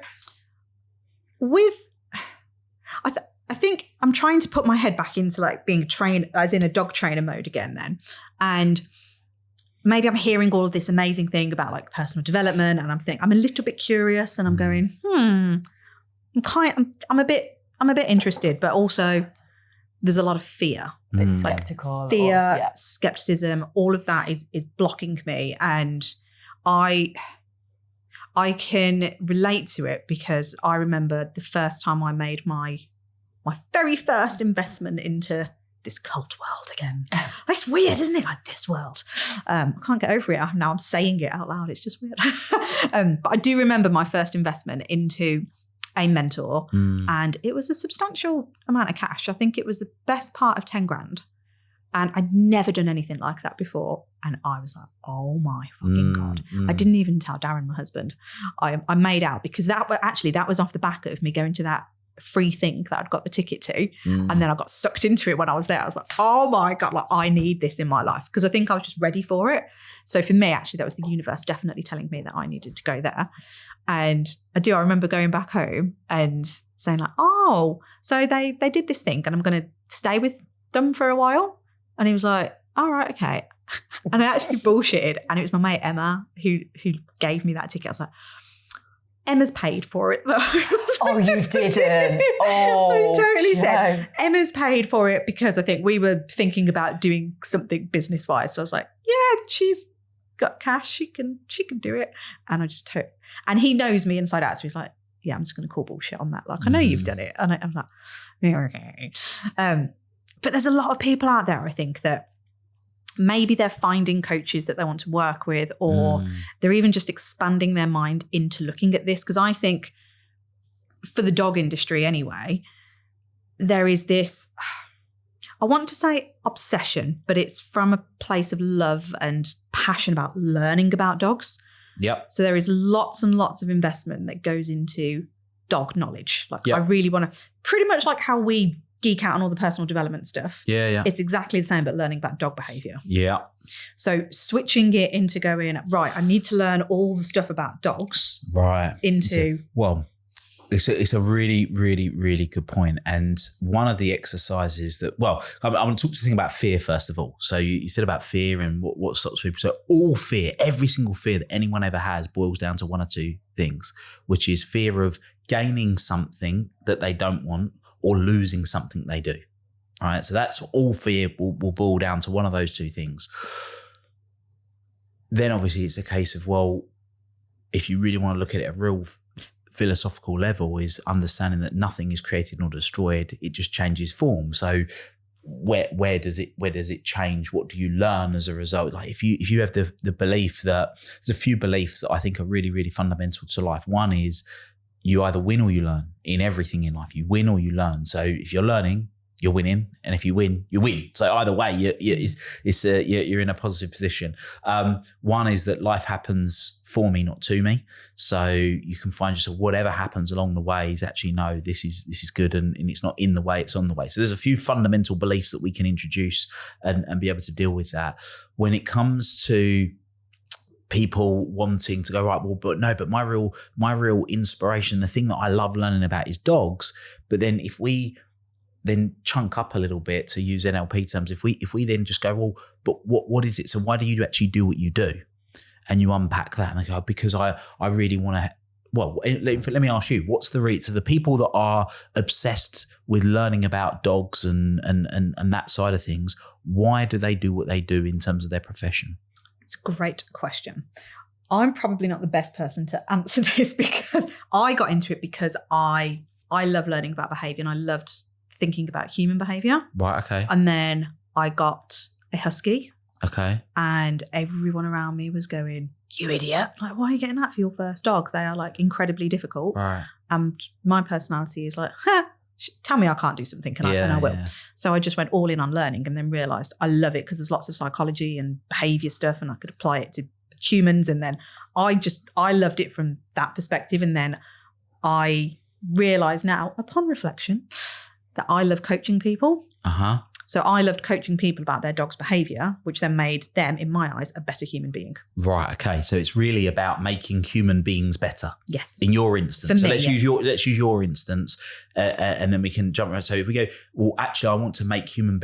I think I'm trying to put my head back into like being trained, as in a dog trainer mode again then. And maybe I'm hearing all of this amazing thing about like personal development, and I'm a little bit curious, and I'm going, I'm a bit interested, but also there's a lot of fear.
It's skeptical.
Fear, skepticism, all of that is blocking me. And I can relate to it because I remember the first time I made my very first investment into this cult world again. It's weird, isn't it? Like this world. I can't get over it. Now I'm saying it out loud. It's just weird. But I do remember my first investment into a mentor, and it was a substantial amount of cash. I think it was the best part of 10 grand. And I'd never done anything like that before. And I was like, oh my fucking God. I didn't even tell Darren, my husband. I made out, because that was off the back of me going to that free thing that I'd got the ticket to. And then I got sucked into it when I was there. I was like, oh my God, like I need this in my life, because I think I was just ready for it. So for me, actually, that was the universe definitely telling me that I needed to go there. And I remember going back home and saying like, oh, so they did this thing and I'm going to stay with them for a while. And he was like, all right, okay. And I actually bullshitted. And it was my mate Emma who gave me that ticket. I was like, Emma's paid for it though.
Oh, you didn't. Oh,
I totally
Joe.
said, Emma's paid for it, because I think we were thinking about doing something business-wise. So I was like, yeah, she's got cash. She can do it. And I just took. And he knows me inside out. So he's like, yeah, I'm just going to call bullshit on that. Like, I know you've done it. And I'm like, yeah, okay. But there's a lot of people out there, I think, that maybe they're finding coaches that they want to work with, or they're even just expanding their mind into looking at this. Because I think for the dog industry anyway, there is this, I want to say obsession, but it's from a place of love and passion about learning about dogs.
Yep.
So there is lots and lots of investment that goes into dog knowledge. Like I really want to, pretty much like how we geek out on all the personal development stuff.
Yeah.
It's exactly the same, but learning about dog behavior.
Yeah.
So switching it into going, right, I need to learn all the stuff about dogs.
Right.
Into.
It's a really, really, really good point. And one of the exercises that, I'm going to talk to you about fear first of all. So you said about fear and what stops people. So all fear, every single fear that anyone ever has boils down to one or two things, which is fear of gaining something that they don't want or losing something they do. All right. So that's all fear will boil down to one of those two things. Then obviously it's a case of, if you really want to look at it at a real philosophical level, is understanding that nothing is created nor destroyed. It just changes form. So where does it change? What do you learn as a result? Like if you have the belief that there's a few beliefs that I think are really, really fundamental to life. One is you either win or you learn in everything in life. You win or you learn. So if you're learning, you're winning, and if you win, you win. So either way, you're in a positive position. One is that life happens for me, not to me. So you can find yourself, whatever happens along the way is actually, no, this is good, and it's not in the way, it's on the way. So there's a few fundamental beliefs that we can introduce and be able to deal with that. When it comes to people wanting to go, right, but my real inspiration, the thing that I love learning about is dogs. But then if we then chunk up a little bit, to use NLP terms, if we then just go, but what is it? So why do you actually do what you do? And you unpack that and they go, because I really want to. Well, let me ask you, what's the reason? So the people that are obsessed with learning about dogs and that side of things, why do they do what they do in terms of their profession?
It's a great question. I'm probably not the best person to answer this, because I got into it because I love learning about behavior and I loved thinking about human behavior.
Right, okay.
And then I got a husky.
Okay.
And everyone around me was going, you idiot. Like, why are you getting that for your first dog? They are like incredibly difficult.
Right.
And my personality is like, tell me I can't do something and I will. Yeah. So I just went all in on learning and then realised I love it because there's lots of psychology and behaviour stuff and I could apply it to humans. And then I loved it from that perspective. And then I realise now, upon reflection, that I love coaching people.
Uh-huh.
So I loved coaching people about their dog's behaviour, which then made them, in my eyes, a better human being.
Right. Okay. So it's really about making human beings better.
Yes.
In your instance.
For
so
me,
let's use your instance, and then we can jump around. So if we go, well, actually, I want to make human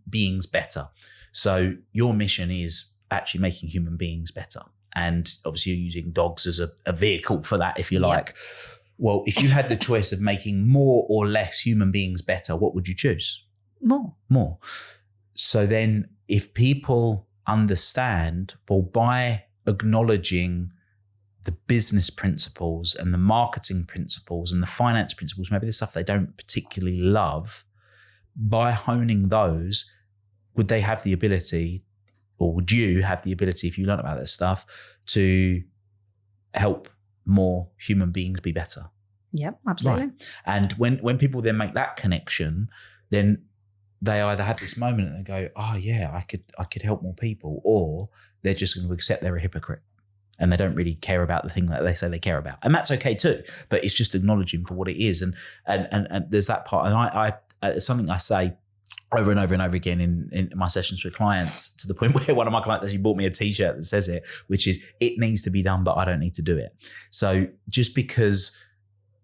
beings better. So your mission is actually making human beings better, and obviously you're using dogs as a vehicle for that, if you like. Yep. Well, if you had the choice of making more or less human beings better, what would you choose? More. So then if people understand, well, by acknowledging the business principles and the marketing principles and the finance principles, maybe the stuff they don't particularly love, by honing those, would they have the ability, or would you have the ability, if you learn about this stuff, to help more human beings be better?
Yep, absolutely.
Right. And when people then make that connection, then they either have this moment and they go, oh yeah, I could help more people, or they're just going to accept they're a hypocrite and they don't really care about the thing that they say they care about. And that's okay too, but it's just acknowledging for what it is. And there's that part. And I it's something I say over and over and over again in my sessions with clients, to the point where one of my clients actually bought me a t-shirt that says it, which is, it needs to be done, but I don't need to do it. So just because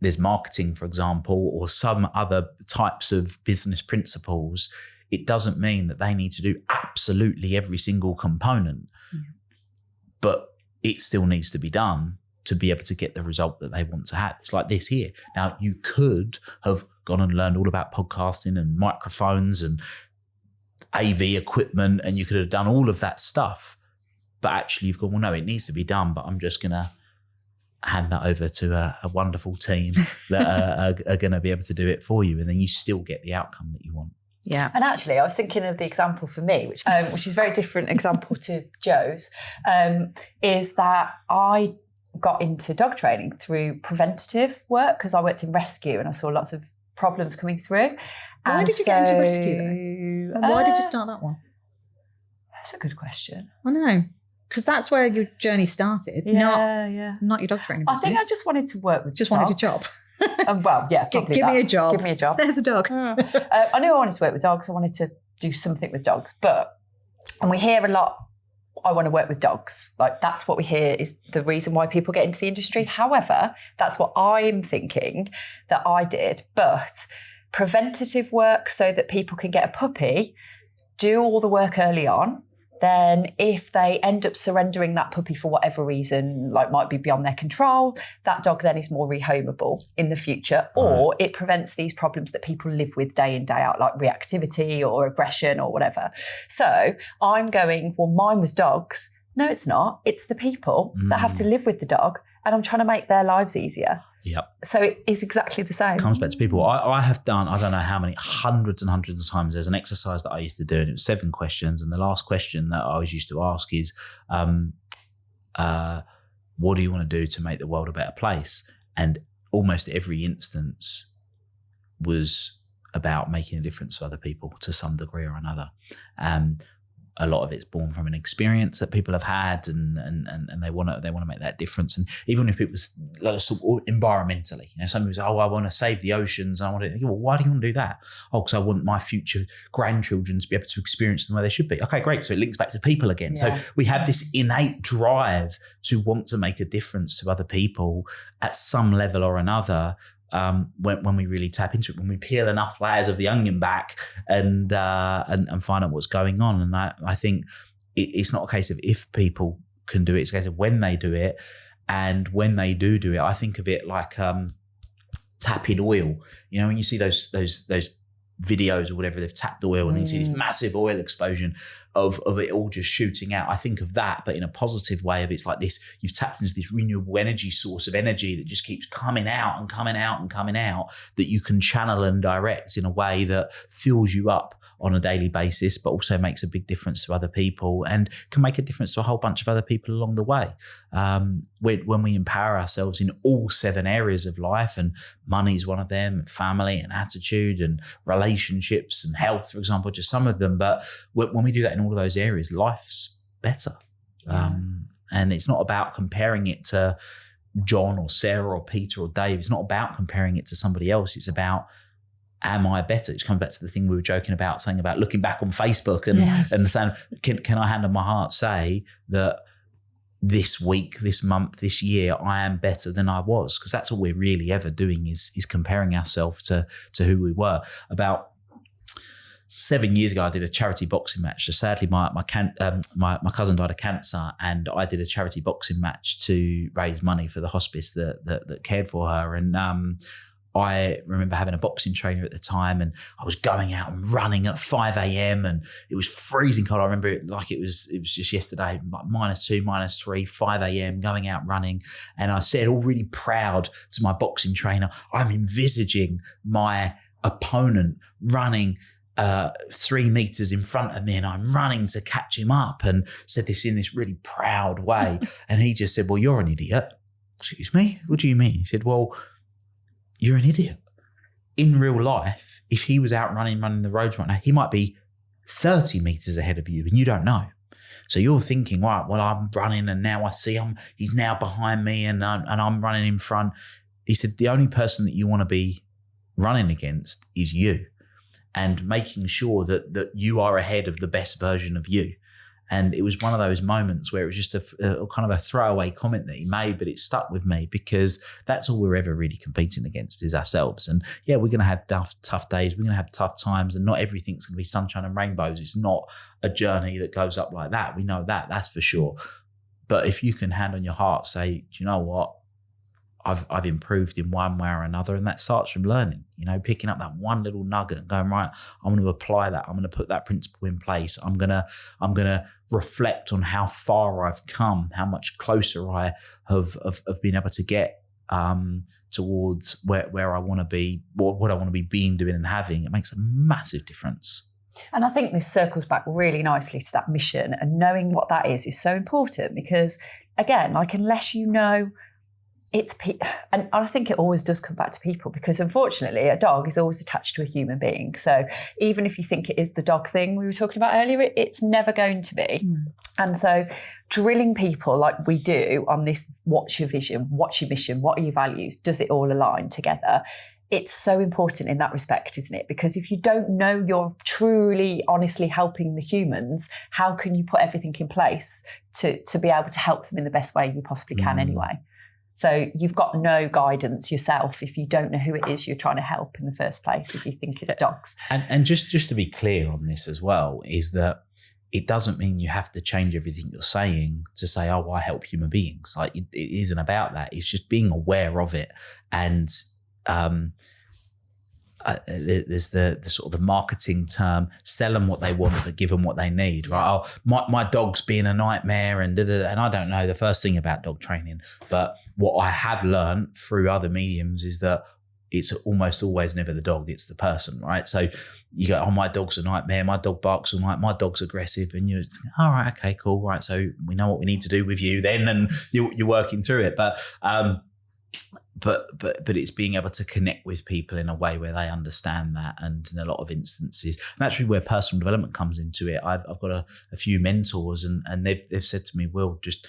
there's marketing, for example, or some other types of business principles, it doesn't mean that they need to do absolutely every single component, but it still needs to be done to be able to get the result that they want to have. It's like this here. Now, you could have gone and learned all about podcasting and microphones and AV equipment, and you could have done all of that stuff. But actually you've gone, well, no, it needs to be done, but I'm just going to hand that over to a wonderful team that are going to be able to do it for you. And then you still get the outcome that you want.
Yeah. And actually, I was thinking of the example for me, which is a very different example to Jo's, is that I got into dog training through preventative work because I worked in rescue and I saw lots of problems coming through.
Why did you get into rescue though? Why did you start that one?
That's a good question.
I know. Because that's where your journey started.
Yeah,
not your dog training business.
I think I just wanted to work with
Just
dogs.
wanted a job.
Well, yeah,
Give me a job.
Give me a job.
There's a dog.
I knew I wanted to work with dogs. I wanted to do something with dogs. And we hear a lot, I want to work with dogs. Like, that's what we hear is the reason why people get into the industry. However, that's what I'm thinking that I did. But preventative work so that people can get a puppy, do all the work early on. Then if they end up surrendering that puppy for whatever reason, like might be beyond their control, that dog then is more rehomable in the future, or it prevents these problems that people live with day in, day out, like reactivity or aggression or whatever. So I'm going, well, mine was dogs. No, it's not. It's the people that have to live with the dog, and I'm trying to make their lives easier.
Yep.
So it is exactly the same.
Comes back to people. I have done, I don't know how many, hundreds and hundreds of times. There's an exercise that I used to do, and it was 7 questions. And the last question that I always used to ask is, what do you want to do to make the world a better place? And almost every instance was about making a difference to other people to some degree or another. A lot of it's born from an experience that people have had, and they want to make that difference. And even if it was like environmentally, somebody was, oh, I want to save the oceans. And I want to, well, why do you want to do that? Oh, because I want my future grandchildren to be able to experience them where they should be. Okay, great. So it links back to people again. Yeah. So we have this innate drive to want to make a difference to other people at some level or another. When we really tap into it, when we peel enough layers of the onion back and find out what's going on. And I think it's not a case of if people can do it, it's a case of when they do it. And when they do it, I think of it like tapping oil. When you see those videos or whatever, they've tapped the oil and you see this massive oil explosion of it all just shooting out. I think of that, but in a positive way of it's like this, you've tapped into this renewable energy source of energy that just keeps coming out and coming out and coming out, that you can channel and direct in a way that fills you up on a daily basis, but also makes a big difference to other people and can make a difference to a whole bunch of other people along the way. When we empower ourselves in all 7 areas of life, and money is one of them, family and attitude and relationships and health, for example, just some of them. But when we do that in all of those areas, life's better. And it's not about comparing it to John or Sarah or Peter or Dave. It's not about comparing it to somebody else. It's about, am I better? It comes back to the thing we were joking about, saying about looking back on Facebook and saying, can I hand on my heart say that this week, this month, this year, I am better than I was? Because that's all we're really ever doing is comparing ourselves to who we were. About 7 years ago, I did a charity boxing match. So sadly, my cousin died of cancer, and I did a charity boxing match to raise money for the hospice that cared for her. And I remember having a boxing trainer at the time, and I was going out and running at 5 a.m. and it was freezing cold. I remember it like it was just yesterday, like -2, -3, 5 a.m. going out running. And I said, all really proud to my boxing trainer, I'm envisaging my opponent running 3 meters in front of me, and I'm running to catch him up, and said this in this really proud way. And he just said, well, you're an idiot. Excuse me? What do you mean? He said, well, you're an idiot. in real life, if he was out running the roads right now, he might be 30 meters ahead of you and you don't know. So you're thinking, right, well, I'm running and now I see he's now behind me and I'm running in front. He said, the only person that you want to be running against is you, and making sure that you are ahead of the best version of you. And it was one of those moments where it was just a kind of a throwaway comment that he made, but it stuck with me because that's all we're ever really competing against is ourselves. And yeah, we're going to have tough days. We're going to have tough times, and not everything's going to be sunshine and rainbows. It's not a journey that goes up like that. We know that's for sure. But if you can hand on your heart, say, do you know what? I've improved in one way or another, and that starts from learning, picking up that one little nugget and going, right, I'm going to apply that. I'm going to put that principle in place. I'm going to reflect on how far I've come, how much closer I have been able to get towards where I want to be, what I want to be being, doing and having. It makes a massive difference.
And I think this circles back really nicely to that mission, and knowing what that is so important because, again, unless you know, and I think it always does come back to people because unfortunately a dog is always attached to a human being. So even if you think it is the dog thing we were talking about earlier, it's never going to be. And so drilling people like we do on this, what's your vision, what's your mission, what are your values, does it all align together? It's so important in that respect, isn't it? Because if you don't know you're truly, honestly helping the humans, how can you put everything in place to be able to help them in the best way you possibly can anyway? So you've got no guidance yourself if you don't know who it is you're trying to help in the first place, if you think it's dogs.
And just to be clear on this as well, is that it doesn't mean you have to change everything you're saying to say, oh, I help human beings. Like it isn't about that. It's just being aware of it. And there's the sort of the marketing term, sell them what they want, but give them what they need, right? Oh, my dog's being a nightmare and and I don't know the first thing about dog training, but what I have learned through other mediums is that it's almost always never the dog, it's the person, right? So you go, oh, my dog's a nightmare, my dog barks all night, my dog's aggressive, and you're thinking, all right, okay, cool, right, so we know what we need to do with you then, and you're working through it. But it's being able to connect with people in a way where they understand that. And in a lot of instances, and that's really where personal development comes into it. I've got a few mentors and they've said to me, Will, just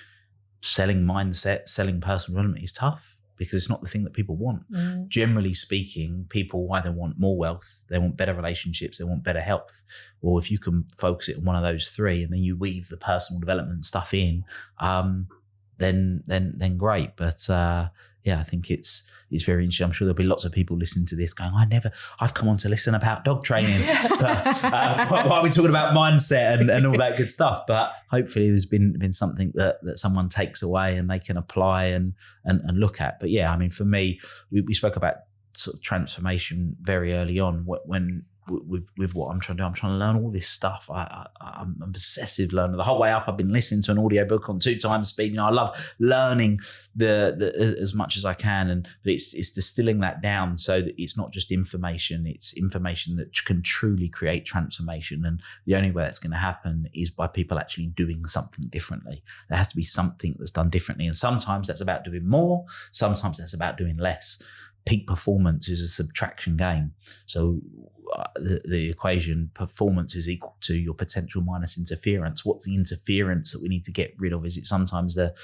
selling mindset, selling personal development is tough because it's not the thing that people want. Generally speaking, people either want more wealth, they want better relationships, they want better health. Well, if you can focus it on one of those three and then you weave the personal development stuff in, then great. But yeah, I think it's very interesting. I'm sure there'll be lots of people listening to this going, I've come on to listen about dog training. But why are we talking about mindset and all that good stuff? But hopefully there's been something that someone takes away and they can apply and look at. But yeah, I mean, for me, we spoke about sort of transformation very early on when with what I'm trying to do. I'm trying to learn all this stuff. I'm an obsessive learner. The whole way up, I've been listening to an audiobook on 2 times speed. I love learning the as much as I can, but it's distilling that down so that it's not just information. It's information that can truly create transformation. And the only way that's going to happen is by people actually doing something differently. There has to be something that's done differently. And sometimes that's about doing more. Sometimes that's about doing less. Peak performance is a subtraction game. So the equation performance is equal to your potential minus interference. What's the interference that we need to get rid of? Is it sometimes the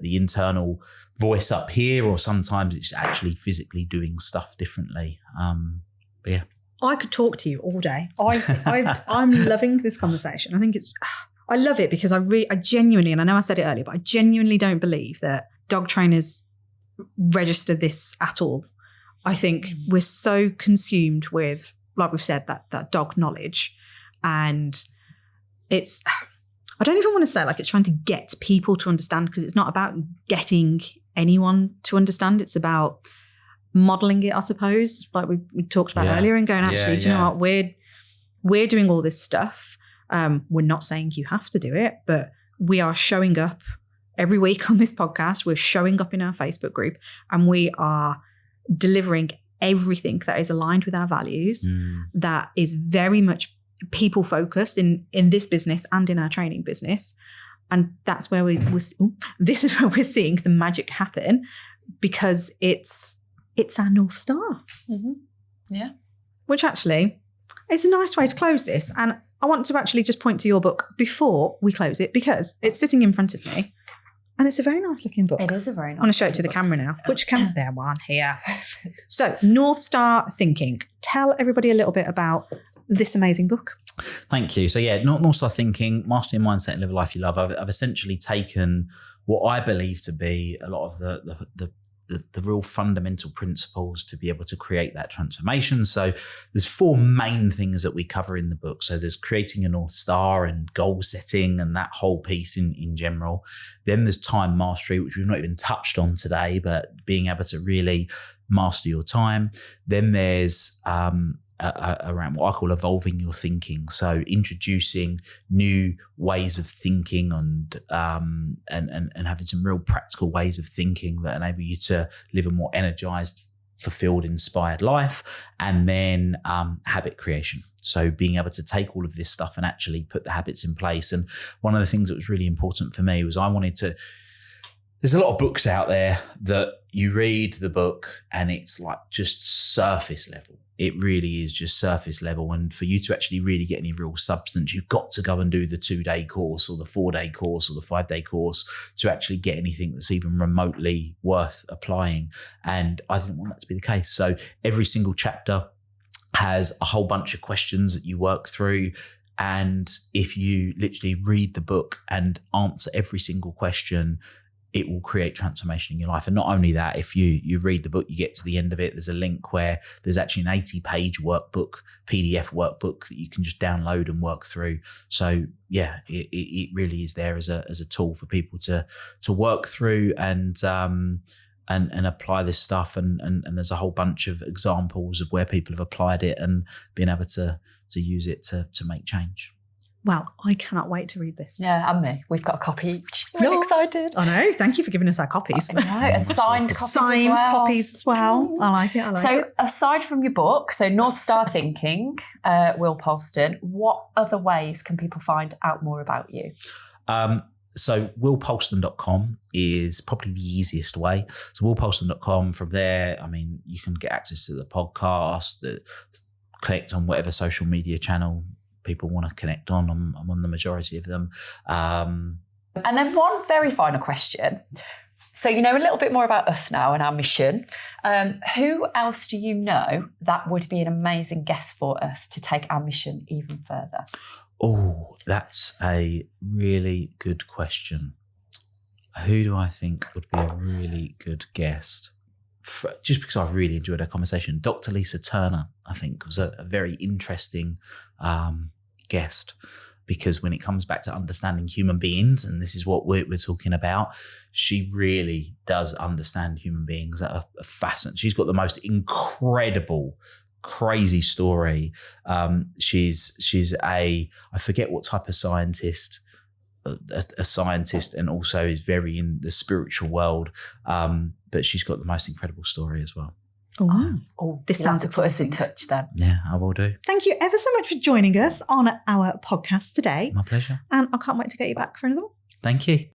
internal voice up here, or sometimes it's actually physically doing stuff differently? But yeah,
I could talk to you all day. I'm loving this conversation. I love it because I genuinely, and I know I said it earlier, but I genuinely don't believe that dog trainers register this at all. I think we're so consumed with, like we've said, that dog knowledge. And it's, I don't even want to say like it's trying to get people to understand, because it's not about getting anyone to understand. It's about modeling it, I suppose, like we talked about earlier, and going, actually, do you know what, we're doing all this stuff. We're not saying you have to do it, but we are showing up every week on this podcast. We're showing up in our Facebook group, and we are delivering everything that is aligned with our values, that is very much people focused in this business and in our training business. And that's where this is where we're seeing the magic happen, because it's our North Star.
Yeah.
Which actually is a nice way to close this. And I want to actually just point to your book before we close it, because it's sitting in front of me and it's a very nice looking book.
It is a very nice
I want to show it to the camera now. Which camera? There, one here. So, Northstar Thinking. Tell everybody a little bit about this amazing book.
Thank you. So yeah, Northstar Thinking, Mastering Mindset and Live a Life You Love. I've essentially taken what I believe to be a lot of the real fundamental principles to be able to create that transformation. So there's 4 main things that we cover in the book. So there's creating a North Star and goal setting and that whole piece in general. Then there's time mastery, which we've not even touched on today, but being able to really master your time. Then there's around what I call evolving your thinking. So introducing new ways of thinking and having some real practical ways of thinking that enable you to live a more energized, fulfilled, inspired life. And then habit creation. So being able to take all of this stuff and actually put the habits in place. And one of the things that was really important for me was there's a lot of books out there that you read the book and it's like just surface level. It really is just surface level. And for you to actually really get any real substance, you've got to go and do the 2-day course or the 4-day course or the 5-day course to actually get anything that's even remotely worth applying. And I didn't want that to be the case. So every single chapter has a whole bunch of questions that you work through. And if you literally read the book and answer every single question, it will create transformation in your life. And not only that, if you read the book, you get to the end of it, there's a link where there's actually an 80-page workbook, PDF workbook that you can just download and work through. So yeah, it really is there as a tool for people to work through and apply this stuff. And there's a whole bunch of examples of where people have applied it and been able to use it to make change.
Well, I cannot wait to read this.
Yeah, and me. We've got a copy each. Really excited.
I know. Thank you for giving us our copies.
I know, and signed copies
Signed
as well.
copies as well. I like it.
So aside from your book, so North Star Thinking, Will Polston, what other ways can people find out more about you?
So willpolston.com is probably the easiest way. So willpolston.com, from there, I mean, you can get access to the podcast, connect on whatever social media channel people want to connect on. I'm on the majority of them. And
then one very final question. So you know a little bit more about us now and our mission. Who else do you know that would be an amazing guest for us to take our mission even further?
Oh, that's a really good question. Who do I think would be a really good guest? Just because I really enjoyed our conversation. Dr. Lisa Turner, I think, was a very interesting guest, because when it comes back to understanding human beings, and this is what we're talking about, she really does understand human beings that are fascinating. She's got the most incredible, crazy story. She's I forget what type of scientist, a scientist, and also is very in the spiritual world. But she's got the most incredible story as well.
Oh, this sounds
to put us in touch then.
Yeah, I will do.
Thank you ever so much for joining us on our podcast today.
My pleasure.
And I can't wait to get you back for another one.
Thank you.